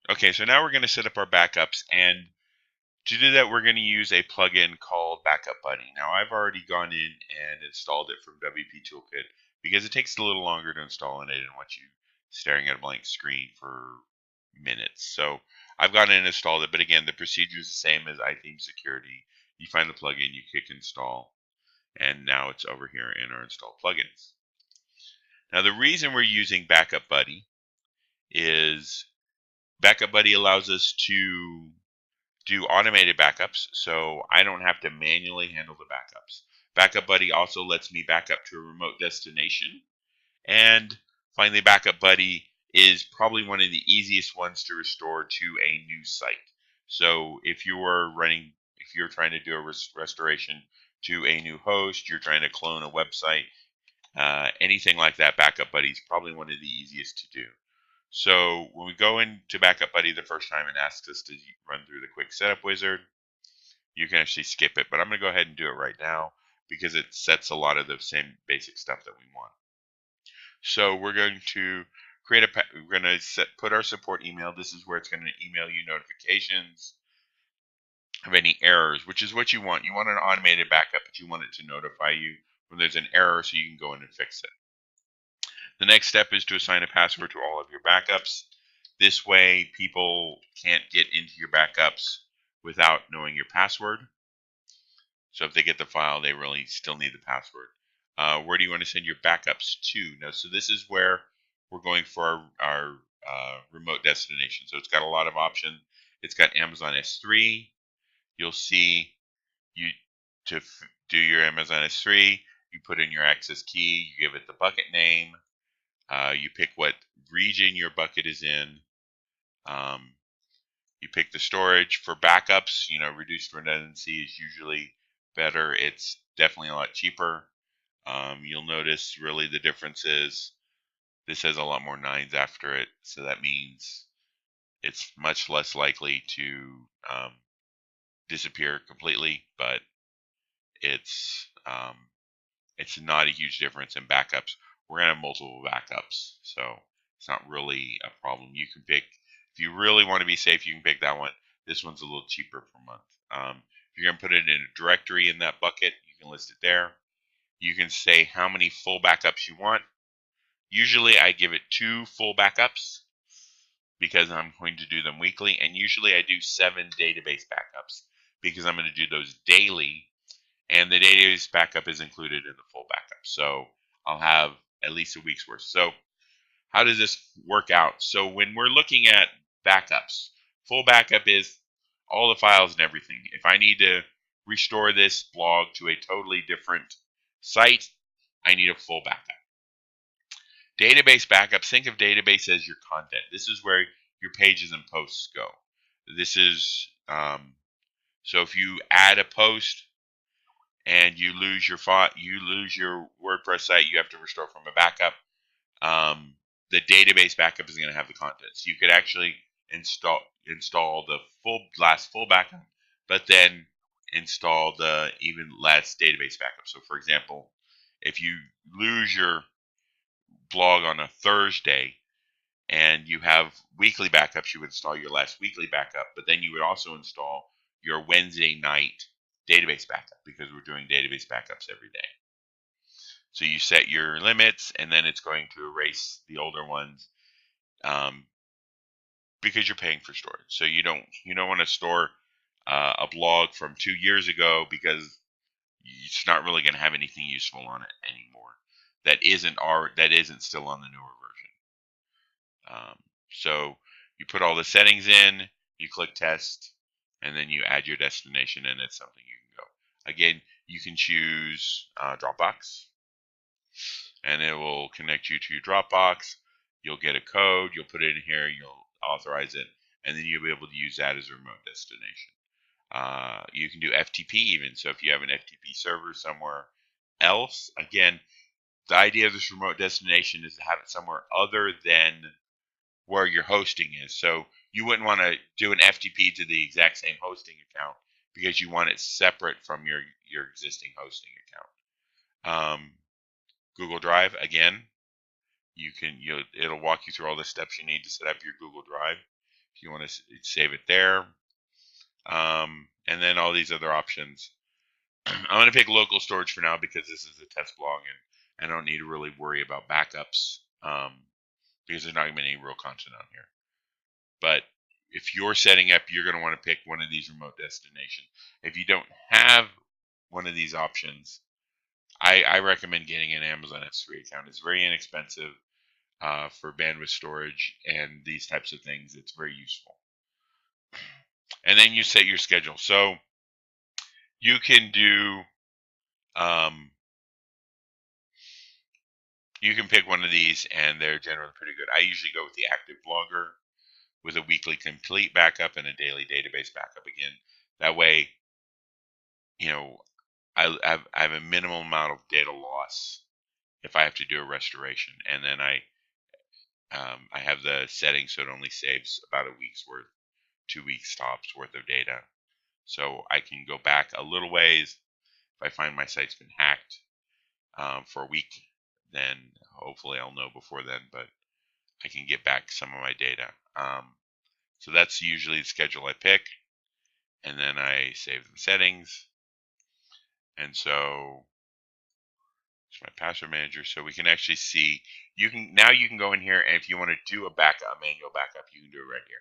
Okay, so now we're going to set up our backups, and to do that, we're going to use a plugin called Backup Buddy. Now, I've already gone in and installed it from WP Toolkit because it takes a little longer to install, and I didn't want you staring at a blank screen for minutes. So I've gone in and installed it, but again, the procedure is the same as iTheme Security. You find the plugin, you click install, and now it's over here in our install plugins. Now, the reason we're using Backup Buddy is Backup Buddy allows us to do automated backups, so I don't have to manually handle the backups. Backup Buddy also lets me back up to a remote destination. And finally, Backup Buddy is probably one of the easiest ones to restore to a new site. So if you're trying to do a restoration to a new host, you're trying to clone a website, anything like that, Backup Buddy is probably one of the easiest to do. So when we go into Backup Buddy the first time and asks us to run through the quick setup wizard, you can actually skip it. But I'm going to go ahead and do it right now because it sets a lot of the same basic stuff that we want. So we're going to we're going to put our support email. This is where it's going to email you notifications of any errors, which is what you want. You want an automated backup, but you want it to notify you when there's an error so you can go in and fix it. The next step is to assign a password to all of your backups. This way, people can't get into your backups without knowing your password. So if they get the file, they really still need the password. Where do you want to send your backups to? Now, so this is where we're going for our remote destination. So it's got a lot of options. It's got Amazon S3. You'll see you to do your Amazon S3. You put in your access key. You give it the bucket name. You pick what region your bucket is in. You pick the storage for backups. Reduced redundancy is usually better. It's definitely a lot cheaper. You'll notice really the difference is this has a lot more nines after it, so that means it's much less likely to disappear completely, but it's not a huge difference in backups. We're gonna have multiple backups, so it's not really a problem. You can pick if you really want to be safe. You can pick that one. This one's a little cheaper per month. If you're gonna put it in a directory in that bucket, you can list it there. You can say how many full backups you want. Usually I give it 2 full backups because I'm going to do them weekly. And usually I do 7 database backups because I'm going to do those daily. And the database backup is included in the full backup. So I'll have at least a week's worth. So how does this work out? So when we're looking at backups, full backup is all the files and everything. If I need to restore this blog to a totally different site, I need a full backup. Database backups, think of database as your content. This is where your pages and posts go. This is, so if you add a post and you lose your WordPress site, you have to restore from a backup. The database backup is going to have the contents. You could actually install the last full backup, but then install the even less database backup. So for example, if you lose your blog on a Thursday and you have weekly backups, you would install your last weekly backup, but then you would also install your Wednesday night database backup because we're doing database backups every day. So you set your limits, and then it's going to erase the older ones because you're paying for storage. So you don't want to store a blog from 2 years ago because it's not really going to have anything useful on it anymore. That isn't still on the newer version. So you put all the settings in, you click test, and then you add your destination, and it's something you can go. Again, you can choose Dropbox, and it will connect you to your Dropbox. You'll get a code, you'll put it in here, you'll authorize it, and then you'll be able to use that as a remote destination. You can do FTP even, so if you have an FTP server somewhere else, again, the idea of this remote destination is to have it somewhere other than where your hosting is. So you wouldn't want to do an FTP to the exact same hosting account because you want it separate from your existing hosting account. Google Drive, again, it'll walk you through all the steps you need to set up your Google Drive. if you want to save it there. And then all these other options. I'm going to pick local storage for now because this is a test blog and I don't need to really worry about backups because there's not going to be any real content on here. But if you're setting up, you're going to want to pick one of these remote destinations. If you don't have one of these options, I recommend getting an Amazon S3 account. It's very inexpensive for bandwidth storage and these types of things. It's very useful. And then you set your schedule. So you can do, you can pick one of these and they're generally pretty good. I usually go with the Active Blogger with a weekly complete backup and a daily database backup again. That way, you know, I have a minimal amount of data loss if I have to do a restoration. And then I have the settings so it only saves about a week's worth, 2 weeks tops worth of data. So I can go back a little ways. If I find my site's been hacked for a week, then hopefully I'll know before then, but I can get back some of my data. So that's usually the schedule I pick. And then I save the settings. And so it's my password manager. So we can actually see, you can go in here, and if you want to do a backup, manual backup, you can do it right here.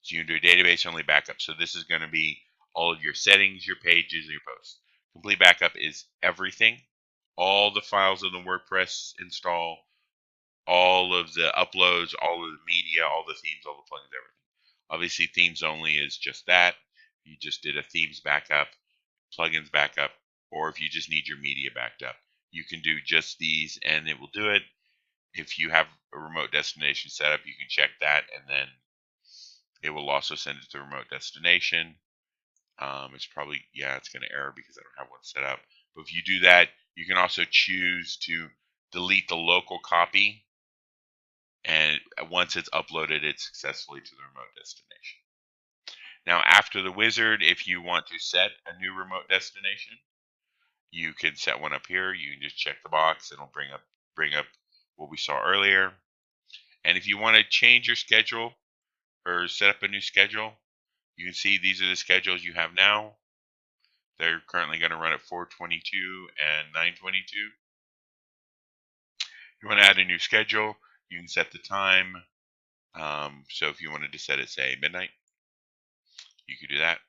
So you can do a database only backup. So this is going to be all of your settings, your pages, and your posts. Complete backup is everything. All the files of the WordPress install, all of the uploads, all of the media, all the themes, all the plugins, everything. Obviously, themes only is just that. You just did a themes backup, plugins backup, or if you just need your media backed up, you can do just these and it will do it. If you have a remote destination set up, you can check that, and then it will also send it to the remote destination. It's probably, yeah, it's going to error because I don't have one set up. But if you do that, you can also choose to delete the local copy, and once it's uploaded, it's successfully to the remote destination. Now, after the wizard, if you want to set a new remote destination, you can set one up here. You can just check the box. It'll bring up what we saw earlier. And if you want to change your schedule or set up a new schedule, you can see these are the schedules you have now. They're currently going to run at 4:22 and 9:22. If you want to add a new schedule, you can set the time. So if you wanted to set it, say, midnight, you could do that.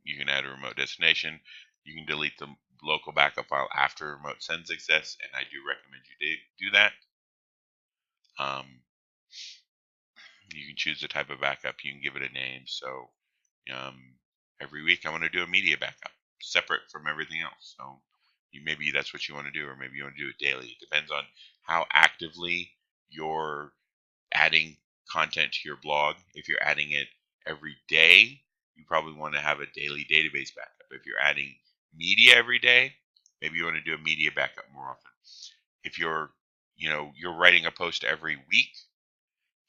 You can add a remote destination. You can delete the local backup file after remote send success, and I do recommend you do that. You can choose the type of backup. You can give it a name. So every week I want to do a media backup separate from everything else. So maybe that's what you want to do, or maybe you want to do it daily. It depends on how actively you're adding content to your blog. If you're adding it every day, you probably want to have a daily database backup. If you're adding media every day, maybe you want to do a media backup more often. If you're writing a post every week,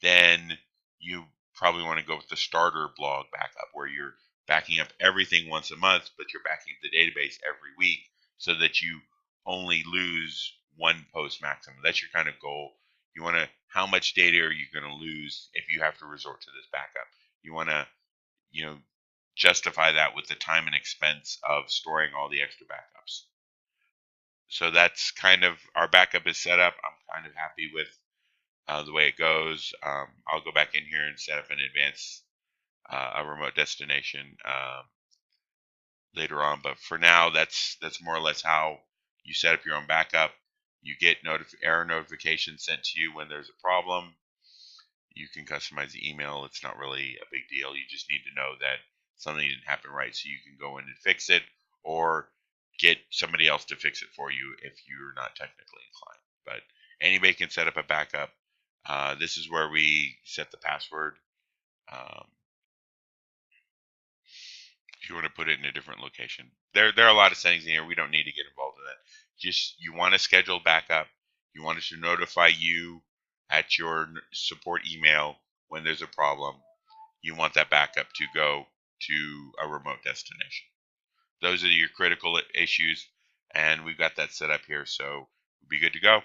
then you probably want to go with the starter blog backup, where you're backing up everything once a month, but you're backing up the database every week so that you only lose one post maximum. That's your kind of goal. You want to, how much data are you going to lose if you have to resort to this backup? You want to, justify that with the time and expense of storing all the extra backups. So that's kind of, our backup is set up. I'm kind of happy with the way it goes. I'll go back in here and set up an advanced, a remote destination later on. But for now, that's more or less how you set up your own backup. You get error notifications sent to you when there's a problem. You can customize the email. It's not really a big deal. You just need to know that something didn't happen right, so you can go in and fix it, or get somebody else to fix it for you if you're not technically inclined. But anybody can set up a backup. This is where we set the password. If you want to put it in a different location, there are a lot of settings in here. We don't need to get involved in that. Just, you want to schedule backup. You want it to notify you at your support email when there's a problem. You want that backup to go to a remote destination. Those are your critical issues, and we've got that set up here, so we'll be good to go.